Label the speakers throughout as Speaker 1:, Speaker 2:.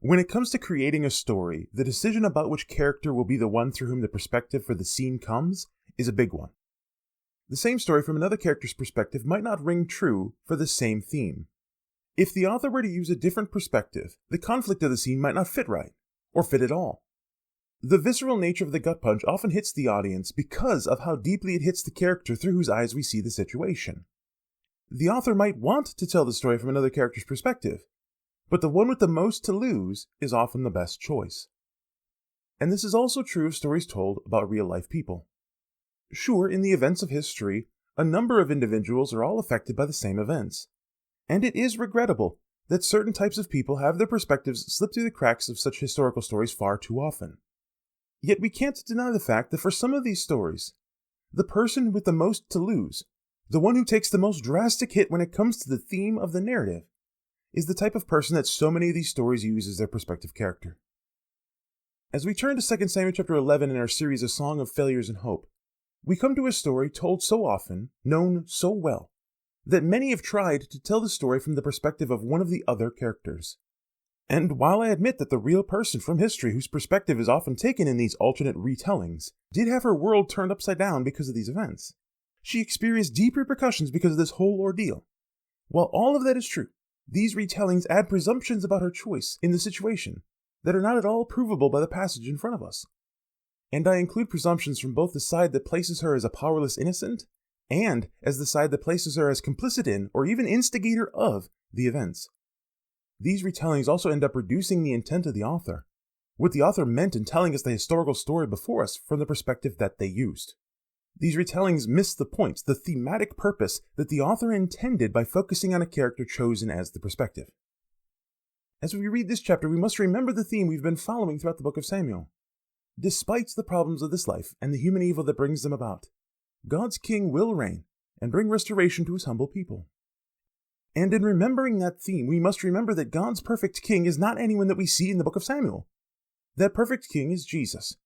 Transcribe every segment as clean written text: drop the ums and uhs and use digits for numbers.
Speaker 1: When it comes to creating a story, the decision about which character will be the one through whom the perspective for the scene comes is a big one. The same story from another character's perspective might not ring true for the same theme. If the author were to use a different perspective, the conflict of the scene might not fit right, or fit at all. The visceral nature of the gut punch often hits the audience because of how deeply it hits the character through whose eyes we see the situation. The author might want to tell the story from another character's perspective, but the one with the most to lose is often the best choice. And this is also true of stories told about real-life people. Sure, in the events of history, a number of individuals are all affected by the same events. And it is regrettable that certain types of people have their perspectives slip through the cracks of such historical stories far too often. Yet we can't deny the fact that for some of these stories, the person with the most to lose, the one who takes the most drastic hit when it comes to the theme of the narrative, is the type of person that so many of these stories use as their perspective character. As we turn to 2 Samuel chapter 11 in our series A Song of Failures and Hope, we come to a story told so often, known so well, that many have tried to tell the story from the perspective of one of the other characters. And while I admit that the real person from history whose perspective is often taken in these alternate retellings did have her world turned upside down because of these events, she experienced deep repercussions because of this whole ordeal. While all of that is true, these retellings add presumptions about her choice in the situation that are not at all provable by the passage in front of us. And I include presumptions from both the side that places her as a powerless innocent and as the side that places her as complicit in or even instigator of the events. These retellings also end up reducing the intent of the author, what the author meant in telling us the historical story before us from the perspective that they used. These retellings miss the point, the thematic purpose that the author intended by focusing on a character chosen as the perspective. As we read this chapter, we must remember the theme we've been following throughout the book of Samuel. Despite the problems of this life and the human evil that brings them about, God's king will reign and bring restoration to his humble people. And in remembering that theme, we must remember that God's perfect king is not anyone that we see in the book of Samuel. That perfect king is Jesus.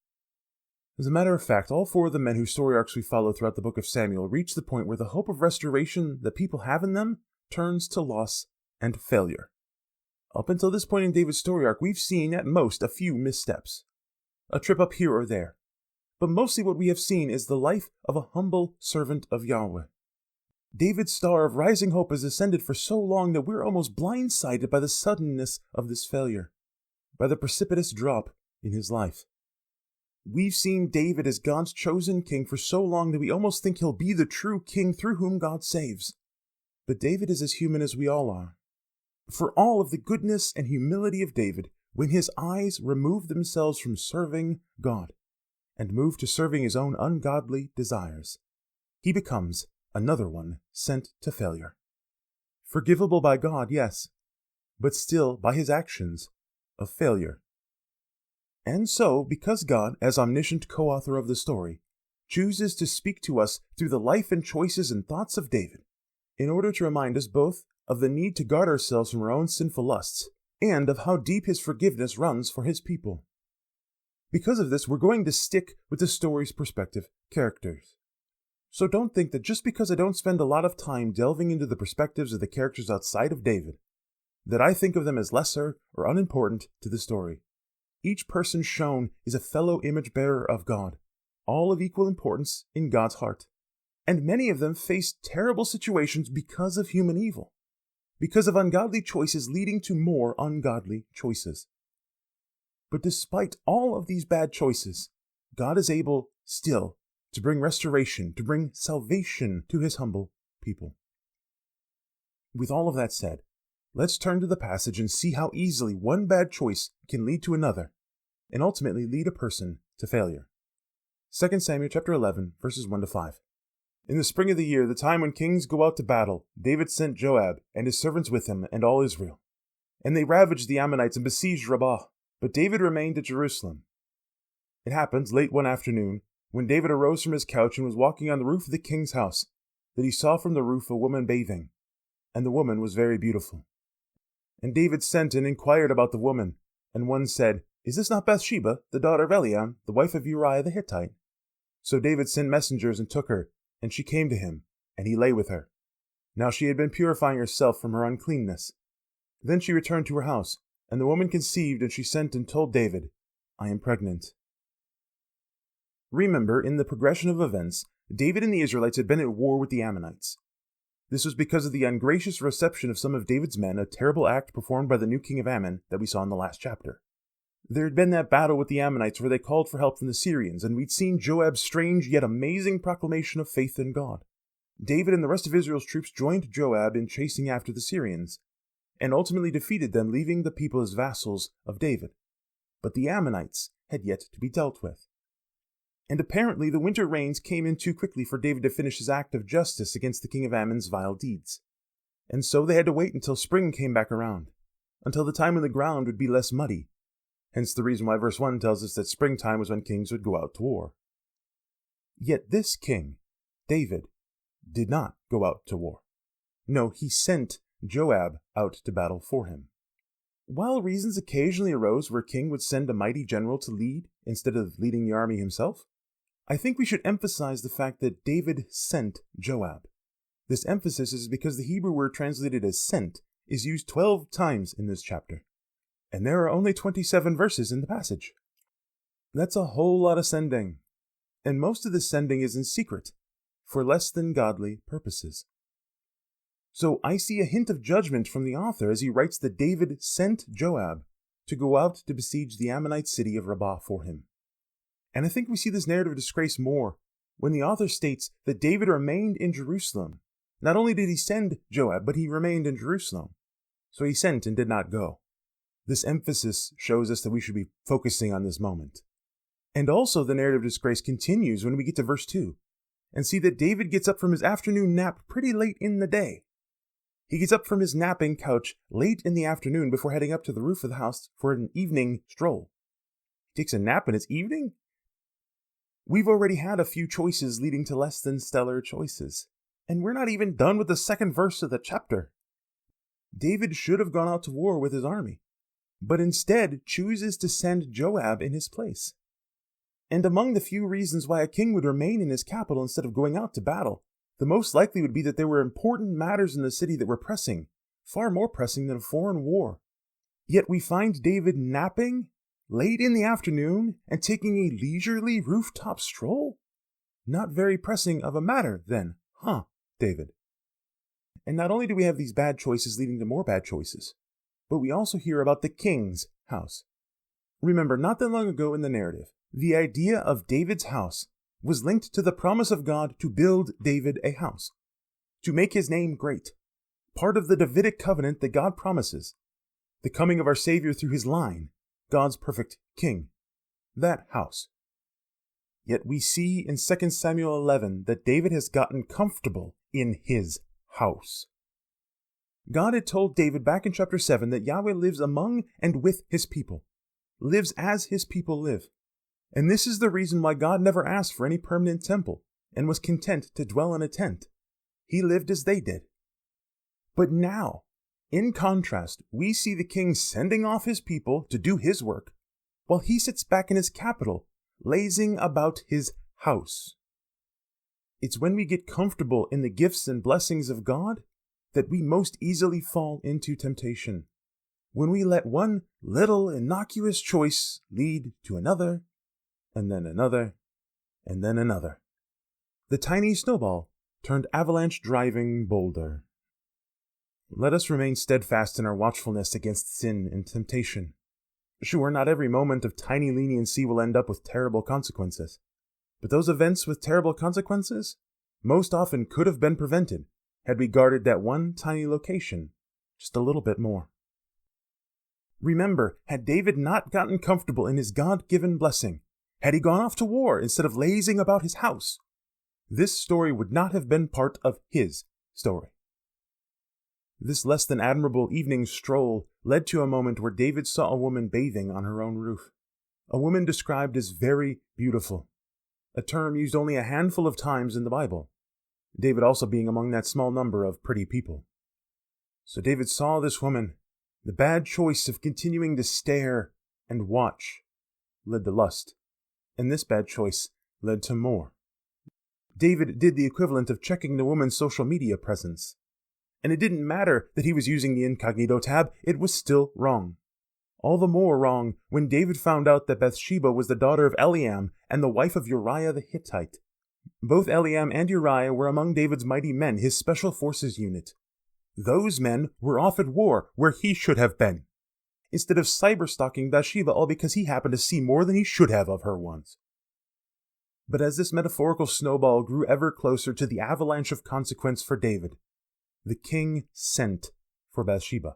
Speaker 1: As a matter of fact, all four of the men whose story arcs we follow throughout the book of Samuel reach the point where the hope of restoration that people have in them turns to loss and failure. Up until this point in David's story arc, we've seen at most a few missteps, a trip up here or there. But mostly what we have seen is the life of a humble servant of Yahweh. David's star of rising hope has ascended for so long that we're almost blindsided by the suddenness of this failure, by the precipitous drop in his life. We've seen David as God's chosen king for so long that we almost think he'll be the true king through whom God saves. But David is as human as we all are. For all of the goodness and humility of David, when his eyes remove themselves from serving God and move to serving his own ungodly desires, he becomes another one sent to failure. Forgivable by God, yes, but still, by his actions, a failure. And so, because God, as omniscient co-author of the story, chooses to speak to us through the life and choices and thoughts of David, in order to remind us both of the need to guard ourselves from our own sinful lusts, and of how deep his forgiveness runs for his people. Because of this, we're going to stick with the story's perspective characters. So don't think that just because I don't spend a lot of time delving into the perspectives of the characters outside of David, that I think of them as lesser or unimportant to the story. Each person shown is a fellow image bearer of God, all of equal importance in God's heart. And many of them face terrible situations because of human evil, because of ungodly choices leading to more ungodly choices. But despite all of these bad choices, God is able still to bring restoration, to bring salvation to his humble people. With all of that said, let's turn to the passage and see how easily one bad choice can lead to another, and ultimately lead a person to failure. 2 Samuel chapter 11, verses 1 to 5. In the spring of the year, the time when kings go out to battle, David sent Joab and his servants with him and all Israel. And they ravaged the Ammonites and besieged Rabbah, but David remained at Jerusalem. It happened late one afternoon, when David arose from his couch and was walking on the roof of the king's house, that he saw from the roof a woman bathing, and the woman was very beautiful. And David sent and inquired about the woman, and one said, "Is this not Bathsheba, the daughter of Eliam, the wife of Uriah the Hittite?" So David sent messengers and took her, and she came to him, and he lay with her. Now she had been purifying herself from her uncleanness. Then she returned to her house, And the woman conceived, and she sent and told David, I am pregnant. Remember, in the progression of events, David and the Israelites had been at war with the Ammonites. This was because of the ungracious reception of some of David's men, a terrible act performed by the new king of Ammon that we saw in the last chapter. There had been that battle with the Ammonites where they called for help from the Syrians, and we'd seen Joab's strange yet amazing proclamation of faith in God. David and the rest of Israel's troops joined Joab in chasing after the Syrians, and ultimately defeated them, leaving the people as vassals of David. But the Ammonites had yet to be dealt with. And apparently the winter rains came in too quickly for David to finish his act of justice against the king of Ammon's vile deeds. And so they had to wait until spring came back around, until the time when the ground would be less muddy. Hence the reason why verse 1 tells us that springtime was when kings would go out to war. Yet this king, David, did not go out to war. No, he sent Joab out to battle for him. While reasons occasionally arose where a king would send a mighty general to lead instead of leading the army himself, I think we should emphasize the fact that David sent Joab. This emphasis is because the Hebrew word translated as sent is used 12 times in this chapter, and there are only 27 verses in the passage. That's a whole lot of sending, and most of this sending is in secret, for less than godly purposes. So I see a hint of judgment from the author as he writes that David sent Joab to go out to besiege the Ammonite city of Rabbah for him. And I think we see this narrative of disgrace more when the author states that David remained in Jerusalem. Not only did he send Joab, but he remained in Jerusalem. So he sent and did not go. This emphasis shows us that we should be focusing on this moment. And also the narrative of disgrace continues when we get to verse 2 and see that David gets up from his afternoon nap pretty late in the day. He gets up from his napping couch late in the afternoon before heading up to the roof of the house for an evening stroll. He takes a nap in his evening? We've already had a few choices leading to less than stellar choices, and we're not even done with the second verse of the chapter. David should have gone out to war with his army, but instead chooses to send Joab in his place. And among the few reasons why a king would remain in his capital instead of going out to battle, the most likely would be that there were important matters in the city that were pressing, far more pressing than a foreign war. Yet we find David napping late in the afternoon and taking a leisurely rooftop stroll? Not very pressing of a matter, then, huh, David? And not only do we have these bad choices leading to more bad choices, but we also hear about the king's house. Remember, not that long ago in the narrative, the idea of David's house was linked to the promise of God to build David a house, to make his name great, part of the Davidic covenant that God promises, the coming of our Savior through his line, God's perfect king, that house. Yet we see in 2 Samuel 11 that David has gotten comfortable in his house. God had told David back in chapter 7 that Yahweh lives among and with his people, lives as his people live. And this is the reason why God never asked for any permanent temple and was content to dwell in a tent. He lived as they did. But now, in contrast, we see the king sending off his people to do his work, while he sits back in his capital, lazing about his house. It's when we get comfortable in the gifts and blessings of God that we most easily fall into temptation. When we let one little innocuous choice lead to another, and then another, and then another. The tiny snowball turned avalanche-driving boulder. Let us remain steadfast in our watchfulness against sin and temptation. Sure, not every moment of tiny leniency will end up with terrible consequences, but those events with terrible consequences most often could have been prevented had we guarded that one tiny location just a little bit more. Remember, had David not gotten comfortable in his God-given blessing, had he gone off to war instead of lazing about his house, this story would not have been part of his story. This less than admirable evening stroll led to a moment where David saw a woman bathing on her own roof. A woman described as very beautiful, a term used only a handful of times in the Bible, David also being among that small number of pretty people. So David saw this woman. The bad choice of continuing to stare and watch led to lust, and this bad choice led to more. David did the equivalent of checking the woman's social media presence, and it didn't matter that he was using the incognito tab, it was still wrong. All the more wrong when David found out that Bathsheba was the daughter of Eliam and the wife of Uriah the Hittite. Both Eliam and Uriah were among David's mighty men, his special forces unit. Those men were off at war where he should have been, instead of cyber-stalking Bathsheba all because he happened to see more than he should have of her once. But as this metaphorical snowball grew ever closer to the avalanche of consequence for David, the king sent for Bathsheba.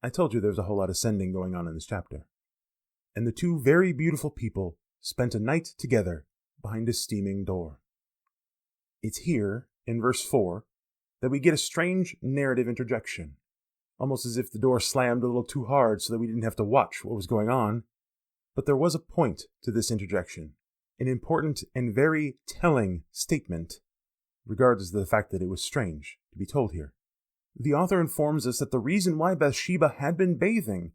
Speaker 1: I told you there's a whole lot of sending going on in this chapter. And the two very beautiful people spent a night together behind a steaming door. It's here, in verse 4, that we get a strange narrative interjection, almost as if the door slammed a little too hard so that we didn't have to watch what was going on. But there was a point to this interjection, an important and very telling statement, regardless of the fact that it was strange to be told here. The author informs us that the reason why Bathsheba had been bathing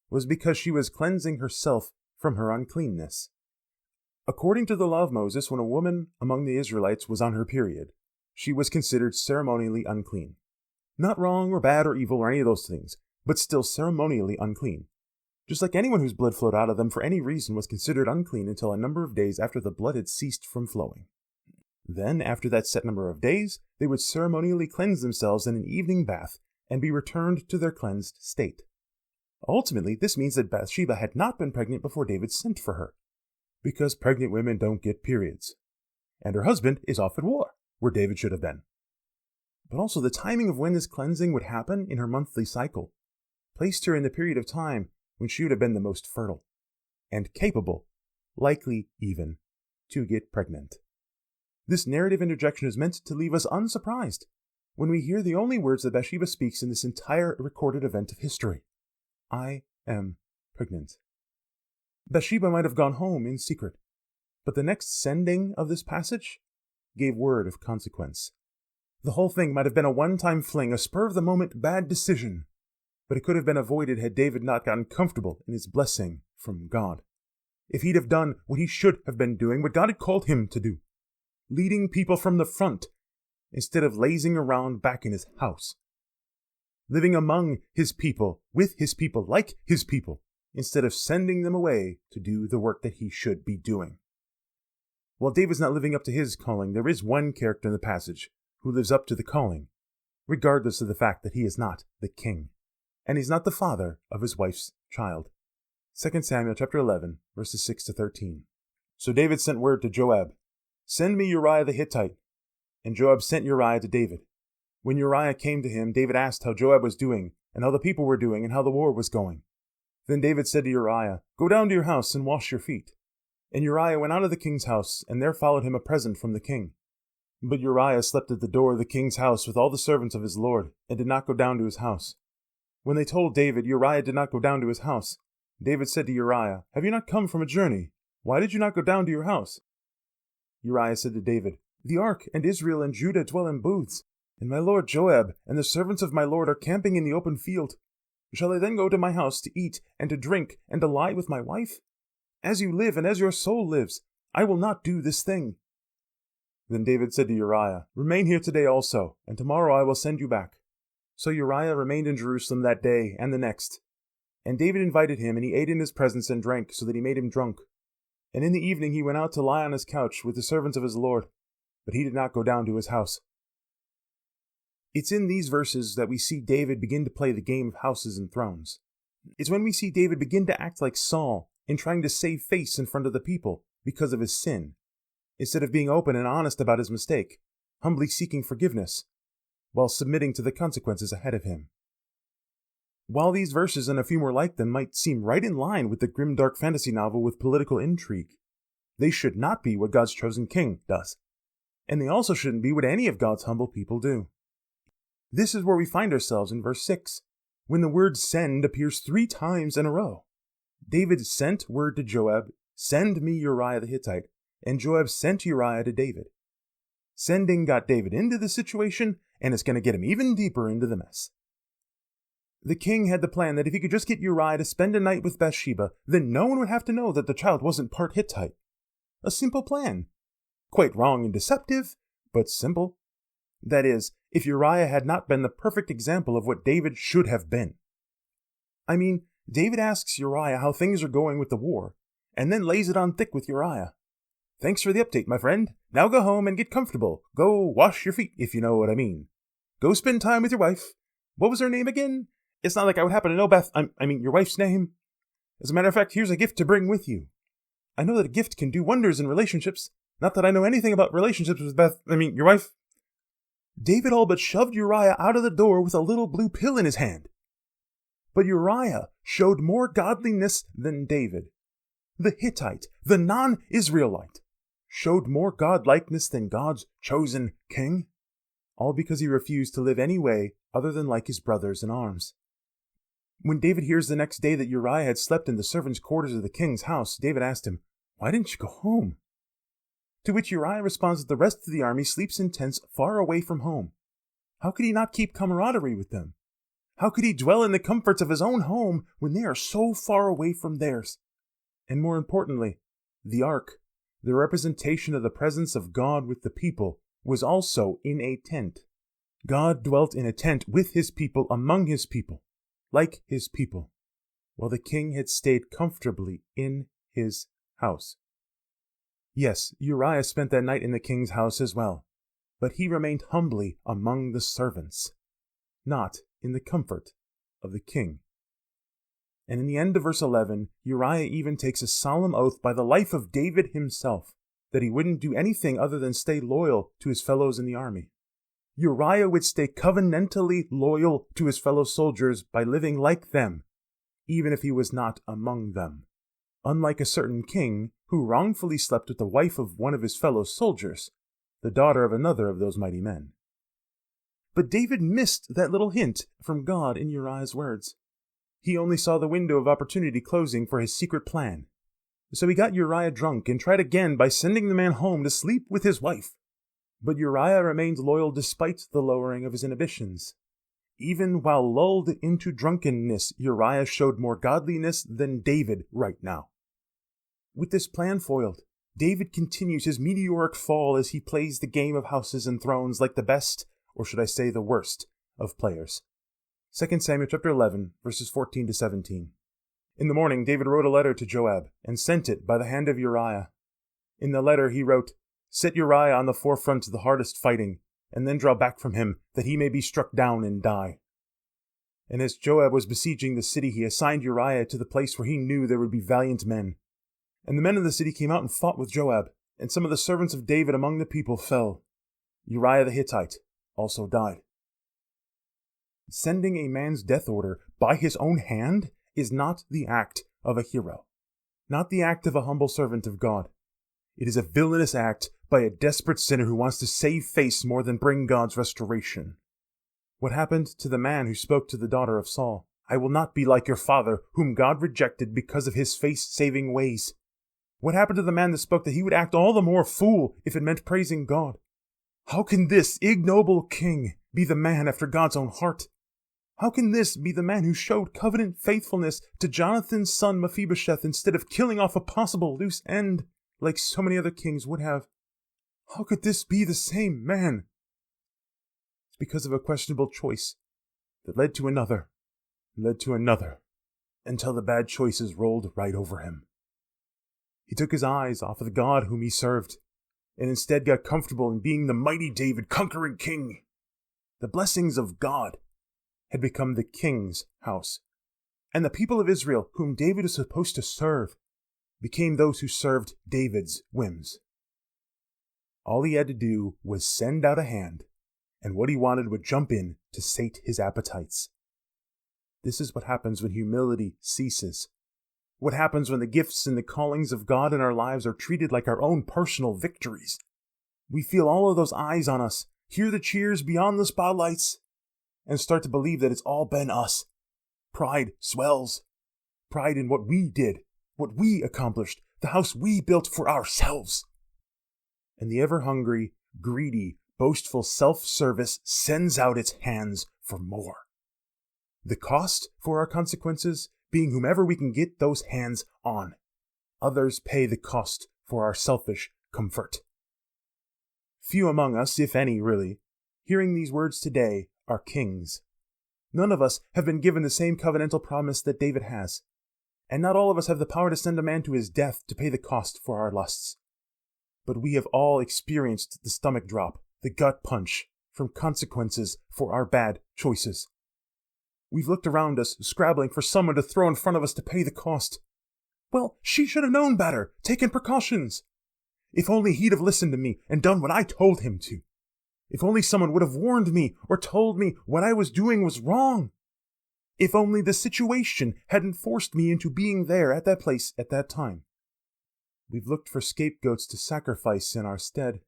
Speaker 1: was because she was cleansing herself from her uncleanness. According to the law of Moses, when a woman among the Israelites was on her period, she was considered ceremonially unclean. Not wrong or bad or evil or any of those things, but still ceremonially unclean. Just like anyone whose blood flowed out of them for any reason was considered unclean until a number of days after the blood had ceased from flowing. Then, after that set number of days, they would ceremonially cleanse themselves in an evening bath and be returned to their cleansed state. Ultimately, this means that Bathsheba had not been pregnant before David sent for her, because pregnant women don't get periods. And her husband is off at war, where David should have been. But also the timing of when this cleansing would happen in her monthly cycle placed her in the period of time when she would have been the most fertile and capable, likely even, to get pregnant. This narrative interjection is meant to leave us unsurprised when we hear the only words that Bathsheba speaks in this entire recorded event of history. I am pregnant. Bathsheba might have gone home in secret, but the next sending of this passage gave word of consequence. The whole thing might have been a one-time fling, a spur-of-the-moment bad decision, but it could have been avoided had David not gotten comfortable in his blessing from God. If he'd have done what he should have been doing, what God had called him to do, leading people from the front, instead of lazing around back in his house. Living among his people, with his people, like his people, instead of sending them away to do the work that he should be doing. While David's not living up to his calling, there is one character in the passage who lives up to the calling, regardless of the fact that he is not the king, and he's not the father of his wife's child. 2 Samuel chapter 11, verses 6 to 13. So David sent word to Joab, "Send me Uriah the Hittite." And Joab sent Uriah to David. When Uriah came to him, David asked how Joab was doing, and how the people were doing, and how the war was going. Then David said to Uriah, "Go down to your house and wash your feet." And Uriah went out of the king's house, and there followed him a present from the king. But Uriah slept at the door of the king's house with all the servants of his lord, and did not go down to his house. When they told David, Uriah did not go down to his house. David said to Uriah, "Have you not come from a journey? Why did you not go down to your house?" Uriah said to David, "The ark and Israel and Judah dwell in booths, and my lord Joab and the servants of my lord are camping in the open field. Shall I then go to my house to eat and to drink and to lie with my wife? As you live and as your soul lives, I will not do this thing." Then David said to Uriah, "Remain here today also, and tomorrow I will send you back." So Uriah remained in Jerusalem that day and the next. And David invited him, and he ate in his presence and drank, so that he made him drunk. And in the evening he went out to lie on his couch with the servants of his lord, but he did not go down to his house. It's in these verses that we see David begin to play the game of houses and thrones. It's when we see David begin to act like Saul in trying to save face in front of the people because of his sin, instead of being open and honest about his mistake, humbly seeking forgiveness, while submitting to the consequences ahead of him. While these verses and a few more like them might seem right in line with the grimdark fantasy novel with political intrigue, they should not be what God's chosen king does. And they also shouldn't be what any of God's humble people do. This is where we find ourselves in verse 6, when the word send appears 3 times in a row. David sent word to Joab, "Send me Uriah the Hittite," and Joab sent Uriah to David. Sending got David into the situation, and it's going to get him even deeper into the mess. The king had the plan that if he could just get Uriah to spend a night with Bathsheba, then no one would have to know that the child wasn't part Hittite. A simple plan. Quite wrong and deceptive, but simple. That is, if Uriah had not been the perfect example of what David should have been. I mean, David asks Uriah how things are going with the war, and then lays it on thick with Uriah. "Thanks for the update, my friend. Now go home and get comfortable. Go wash your feet, if you know what I mean. Go spend time with your wife. What was her name again? It's not like I would happen to know your wife's name. As a matter of fact, here's a gift to bring with you. I know that a gift can do wonders in relationships. Not that I know anything about relationships with your wife." David all but shoved Uriah out of the door with a little blue pill in his hand. But Uriah showed more godliness than David. The Hittite, the non-Israelite, showed more godlikeness than God's chosen king, all because he refused to live any way other than like his brothers in arms. When David hears the next day that Uriah had slept in the servants' quarters of the king's house, David asked him, "Why didn't you go home?" To which Uriah responds that the rest of the army sleeps in tents far away from home. How could he not keep camaraderie with them? How could he dwell in the comforts of his own home when they are so far away from theirs? And more importantly, the ark, the representation of the presence of God with the people, was also in a tent. God dwelt in a tent with his people, among his people, like his people, while the king had stayed comfortably in his house. Yes, Uriah spent that night in the king's house as well, but he remained humbly among the servants, not in the comfort of the king. And in the end of verse 11, Uriah even takes a solemn oath by the life of David himself that he wouldn't do anything other than stay loyal to his fellows in the army. Uriah would stay covenantally loyal to his fellow soldiers by living like them, even if he was not among them. Unlike a certain king who wrongfully slept with the wife of one of his fellow soldiers, the daughter of another of those mighty men. But David missed that little hint from God in Uriah's words. He only saw the window of opportunity closing for his secret plan. So he got Uriah drunk and tried again by sending the man home to sleep with his wife. But Uriah remained loyal despite the lowering of his inhibitions. Even while lulled into drunkenness, Uriah showed more godliness than David right now. With this plan foiled, David continues his meteoric fall as he plays the game of houses and thrones like the best, or should I say the worst, of players. 2 Samuel chapter 11, verses 14 to 17. In the morning, David wrote a letter to Joab and sent it by the hand of Uriah. In the letter he wrote, "Set Uriah on the forefront of the hardest fighting, and then draw back from him, that he may be struck down and die." And as Joab was besieging the city, he assigned Uriah to the place where he knew there would be valiant men. And the men of the city came out and fought with Joab, and some of the servants of David among the people fell. Uriah the Hittite also died. Sending a man's death order by his own hand is not the act of a hero, not the act of a humble servant of God. It is a villainous act by a desperate sinner who wants to save face more than bring God's restoration. What happened to the man who spoke to the daughter of Saul? "I will not be like your father, whom God rejected because of his face-saving ways." What happened to the man that spoke that he would act all the more fool if it meant praising God? How can this ignoble king be the man after God's own heart? How can this be the man who showed covenant faithfulness to Jonathan's son Mephibosheth instead of killing off a possible loose end like so many other kings would have? How could this be the same man? It's because of a questionable choice that led to another, until the bad choices rolled right over him. He took his eyes off of the God whom he served, and instead got comfortable in being the mighty David, conquering king. The blessings of God had become the king's house, and the people of Israel, whom David is supposed to serve, became those who served David's whims. All he had to do was send out a hand, and what he wanted would jump in to sate his appetites. This is what happens when humility ceases. What happens when the gifts and the callings of God in our lives are treated like our own personal victories. We feel all of those eyes on us, hear the cheers beyond the spotlights, and start to believe that it's all been us. Pride swells. Pride in what we did, what we accomplished, the house we built for ourselves. And the ever-hungry, greedy, boastful self-service sends out its hands for more. The cost for our consequences being whomever we can get those hands on. Others pay the cost for our selfish comfort. Few among us, if any really, hearing these words today are kings. None of us have been given the same covenantal promise that David has, and not all of us have the power to send a man to his death to pay the cost for our lusts. But we have all experienced the stomach drop, the gut punch, from consequences for our bad choices. We've looked around us, scrabbling for someone to throw in front of us to pay the cost. Well, she should have known better, taken precautions. If only he'd have listened to me and done what I told him to. If only someone would have warned me or told me what I was doing was wrong. If only the situation hadn't forced me into being there at that place at that time. We've looked for scapegoats to sacrifice in our stead,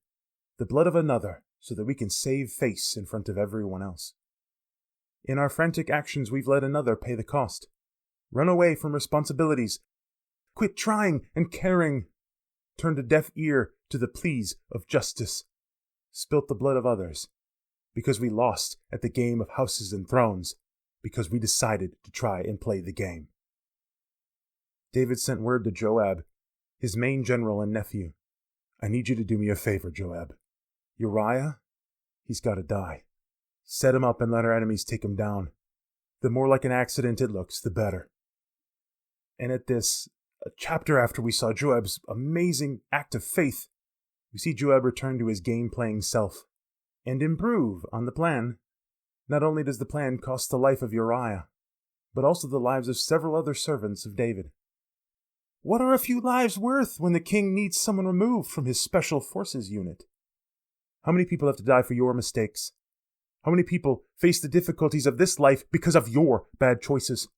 Speaker 1: the blood of another, so that we can save face in front of everyone else. In our frantic actions, we've let another pay the cost. Run away from responsibilities. Quit trying and caring. Turned a deaf ear to the pleas of justice. Spilt the blood of others. Because we lost at the game of houses and thrones. Because we decided to try and play the game. David sent word to Joab, his main general and nephew. I need you to do me a favor, Joab. Uriah, he's got to die. Set him up and let our enemies take him down. The more like an accident it looks, the better. And at this, a chapter after we saw Joab's amazing act of faith, we see Joab return to his game-playing self and improve on the plan. Not only does the plan cost the life of Uriah, but also the lives of several other servants of David. What are a few lives worth when the king needs someone removed from his special forces unit? How many people have to die for your mistakes? How many people face the difficulties of this life because of your bad choices?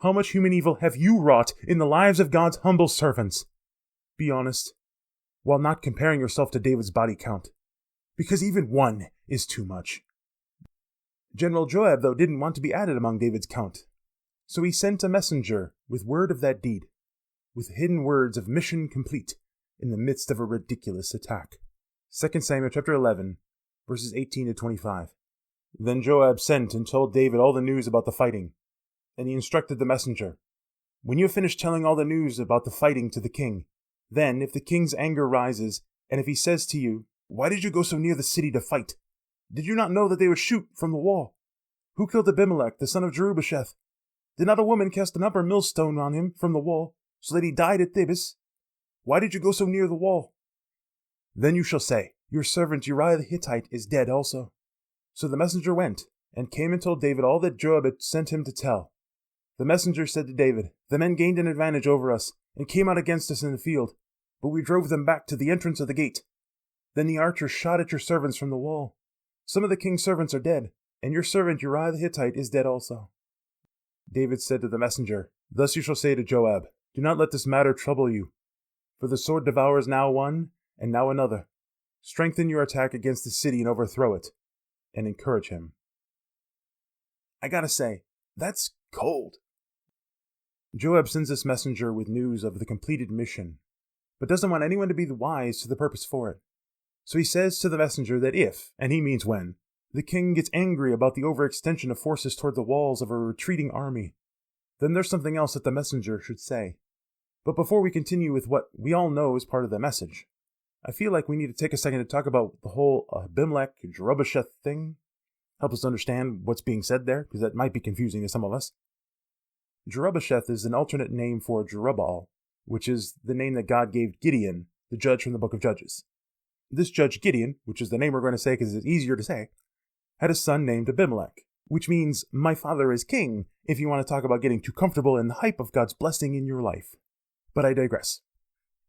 Speaker 1: How much human evil have you wrought in the lives of God's humble servants? Be honest, while not comparing yourself to David's body count, because even one is too much. General Joab, though, didn't want to be added among David's count, so he sent a messenger with word of that deed, with hidden words of mission complete in the midst of a ridiculous attack. 2 Samuel chapter 11, verses 18 to 25. Then Joab sent and told David all the news about the fighting, and he instructed the messenger, when you have finished telling all the news about the fighting to the king, then, if the king's anger rises, and if he says to you, why did you go so near the city to fight? Did you not know that they would shoot from the wall? Who killed Abimelech, the son of Jerubasheth? Did not a woman cast an upper millstone on him from the wall, so that he died at Thebes? Why did you go so near the wall? Then you shall say, your servant Uriah the Hittite is dead also. So the messenger went, and came and told David all that Joab had sent him to tell. The messenger said to David, the men gained an advantage over us, and came out against us in the field, but we drove them back to the entrance of the gate. Then the archers shot at your servants from the wall. Some of the king's servants are dead, and your servant Uriah the Hittite is dead also. David said to the messenger, thus you shall say to Joab, do not let this matter trouble you, for the sword devours now one, and now another. Strengthen your attack against the city and overthrow it, and encourage him. I gotta say, that's cold. Joab sends this messenger with news of the completed mission, but doesn't want anyone to be wise to the purpose for it. So he says to the messenger that if, and he means when, the king gets angry about the overextension of forces toward the walls of a retreating army, then there's something else that the messenger should say. But before we continue with what we all know is part of the message, I feel like we need to take a second to talk about the whole Abimelech, Jerubasheth thing. Help us understand what's being said there, because that might be confusing to some of us. Jerubasheth is an alternate name for Jerubbaal, which is the name that God gave Gideon, the judge from the book of Judges. This judge Gideon, which is the name we're going to say because it's easier to say, had a son named Abimelech, which means my father is king, if you want to talk about getting too comfortable in the hype of God's blessing in your life. But I digress.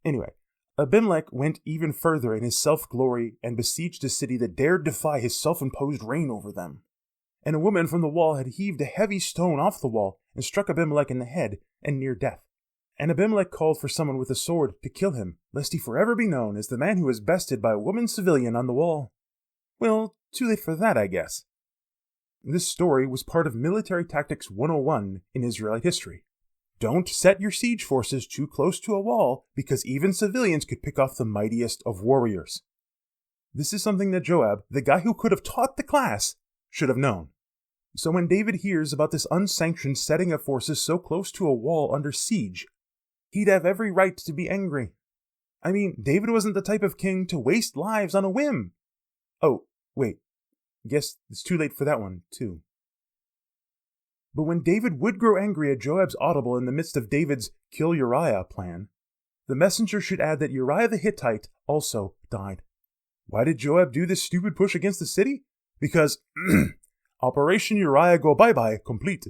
Speaker 1: Anyway, Abimelech went even further in his self-glory and besieged a city that dared defy his self-imposed reign over them. And a woman from the wall had heaved a heavy stone off the wall and struck Abimelech in the head and near death. And Abimelech called for someone with a sword to kill him, lest he forever be known as the man who was bested by a woman civilian on the wall. Well, too late for that, I guess. This story was part of Military Tactics 101 in Israelite history. Don't set your siege forces too close to a wall, because even civilians could pick off the mightiest of warriors. This is something that Joab, the guy who could have taught the class, should have known. So when David hears about this unsanctioned setting of forces so close to a wall under siege, he'd have every right to be angry. I mean, David wasn't the type of king to waste lives on a whim. Oh, wait. Guess it's too late for that one, too. But when David would grow angry at Joab's audible in the midst of David's kill Uriah plan, the messenger should add that Uriah the Hittite also died. Why did Joab do this stupid push against the city? Because Operation Uriah go bye-bye complete.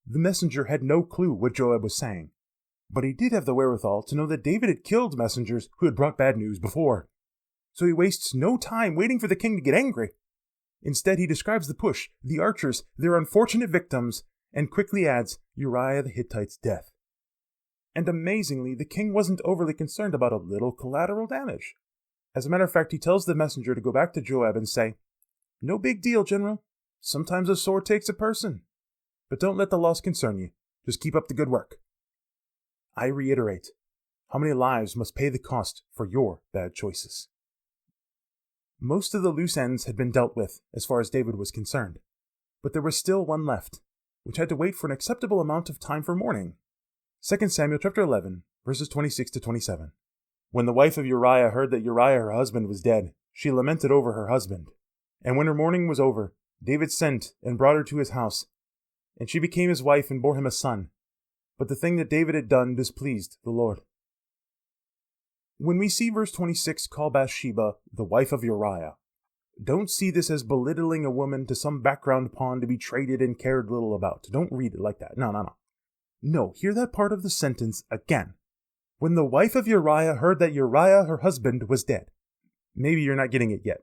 Speaker 1: The messenger had no clue what Joab was saying, but he did have the wherewithal to know that David had killed messengers who had brought bad news before. So he wastes no time waiting for the king to get angry. Instead, he describes the push, the archers, their unfortunate victims, and quickly adds Uriah the Hittite's death. And amazingly, the king wasn't overly concerned about a little collateral damage. As a matter of fact, he tells the messenger to go back to Joab and say, "No big deal, General. Sometimes a sword takes a person. But don't let the loss concern you. Just keep up the good work." I reiterate, how many lives must pay the cost for your bad choices? Most of the loose ends had been dealt with as far as David was concerned, but there was still one left, which had to wait for an acceptable amount of time for mourning. 2 Samuel chapter 11, verses 26 to 27. When the wife of Uriah heard that Uriah her husband was dead, she lamented over her husband. And when her mourning was over, David sent and brought her to his house, and she became his wife and bore him a son. But the thing that David had done displeased the Lord. When we see verse 26 call Bathsheba the wife of Uriah, don't see this as belittling a woman to some background pawn to be traded and cared little about. Don't read it like that. No. No, hear that part of the sentence again. When the wife of Uriah heard that Uriah, her husband, was dead. Maybe you're not getting it yet.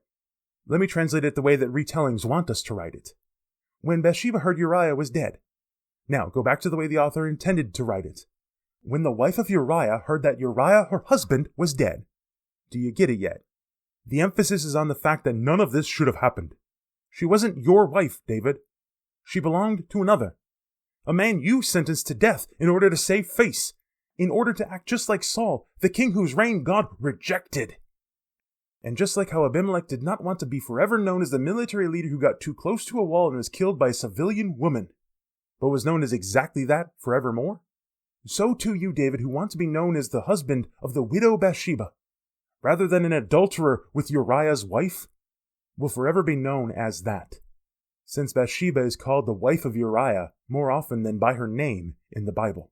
Speaker 1: Let me translate it the way that retellings want us to write it. When Bathsheba heard Uriah was dead. Now, go back to the way the author intended to write it. When the wife of Uriah heard that Uriah, her husband, was dead. Do you get it yet? The emphasis is on the fact that none of this should have happened. She wasn't your wife, David. She belonged to another. A man you sentenced to death in order to save face, in order to act just like Saul, the king whose reign God rejected. And just like how Abimelech did not want to be forever known as the military leader who got too close to a wall and was killed by a civilian woman, but was known as exactly that forevermore, so too you, David, who want to be known as the husband of the widow Bathsheba, rather than an adulterer with Uriah's wife, will forever be known as that, since Bathsheba is called the wife of Uriah more often than by her name in the Bible.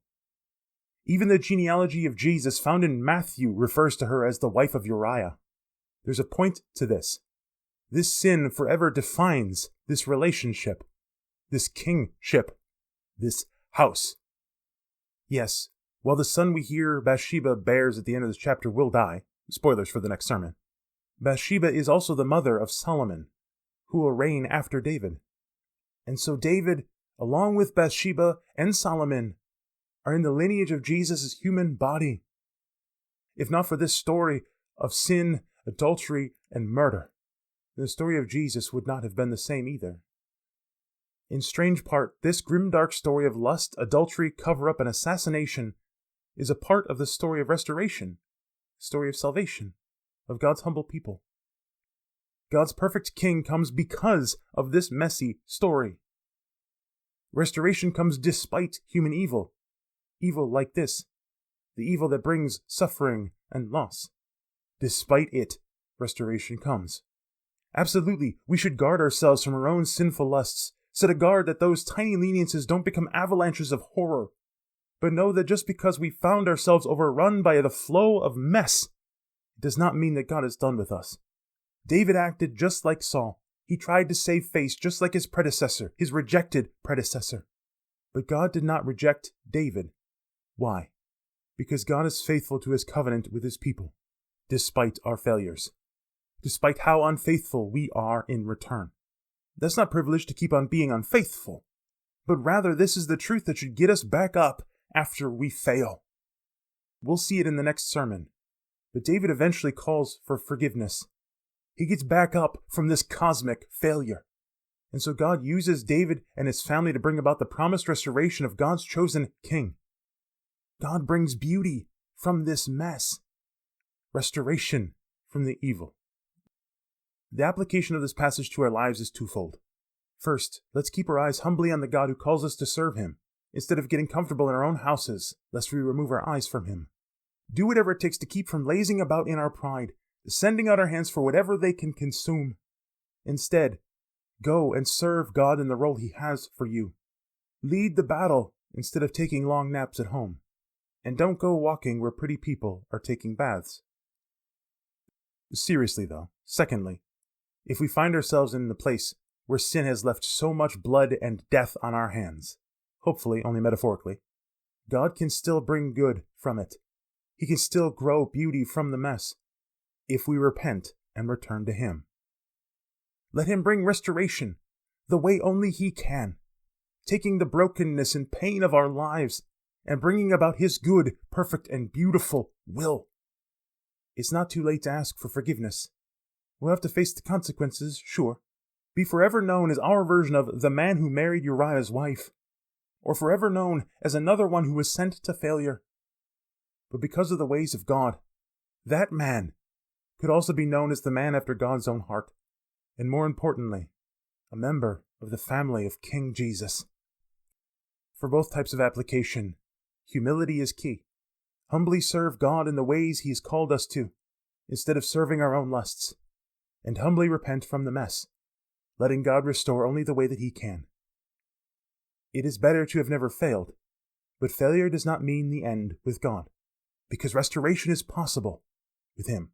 Speaker 1: Even the genealogy of Jesus found in Matthew refers to her as the wife of Uriah. There's a point to this. This sin forever defines this relationship, this kingship, this house. Yes, while the son we hear Bathsheba bears at the end of this chapter will die, spoilers for the next sermon, Bathsheba is also the mother of Solomon, who will reign after David. And so David, along with Bathsheba and Solomon, are in the lineage of Jesus' human body. If not for this story of sin, adultery, and murder, the story of Jesus would not have been the same either. In strange part, this grimdark story of lust, adultery, cover-up, and assassination is a part of the story of restoration, the story of salvation, of God's humble people. God's perfect king comes because of this messy story. Restoration comes despite human evil, evil like this, the evil that brings suffering and loss. Despite it, restoration comes. Absolutely, we should guard ourselves from our own sinful lusts, set a guard that those tiny leniences don't become avalanches of horror. But know that just because we found ourselves overrun by the flow of mess, it does not mean that God is done with us. David acted just like Saul. He tried to save face just like his predecessor, his rejected predecessor. But God did not reject David. Why? Because God is faithful to his covenant with his people, despite our failures, despite how unfaithful we are in return. That's not privilege to keep on being unfaithful, but rather this is the truth that should get us back up after we fail. We'll see it in the next sermon, but David eventually calls for forgiveness. He gets back up from this cosmic failure. And so God uses David and his family to bring about the promised restoration of God's chosen king. God brings beauty from this mess, restoration from the evil. The application of this passage to our lives is twofold. First, let's keep our eyes humbly on the God who calls us to serve him, instead of getting comfortable in our own houses, lest we remove our eyes from him. Do whatever it takes to keep from lazing about in our pride, sending out our hands for whatever they can consume. Instead, go and serve God in the role he has for you. Lead the battle instead of taking long naps at home. And don't go walking where pretty people are taking baths. Seriously though, secondly, if we find ourselves in the place where sin has left so much blood and death on our hands, hopefully only metaphorically, God can still bring good from it. He can still grow beauty from the mess, if we repent and return to Him. Let Him bring restoration, the way only He can, taking the brokenness and pain of our lives and bringing about His good, perfect, and beautiful will. It's not too late to ask for forgiveness. We'll have to face the consequences, sure. Be forever known as our version of the man who married Uriah's wife, or forever known as another one who was sent to failure. But because of the ways of God, that man could also be known as the man after God's own heart, and more importantly, a member of the family of King Jesus. For both types of application, humility is key. Humbly serve God in the ways He has called us to, instead of serving our own lusts, and humbly repent from the mess, letting God restore only the way that He can. It is better to have never failed, but failure does not mean the end with God, because restoration is possible with Him.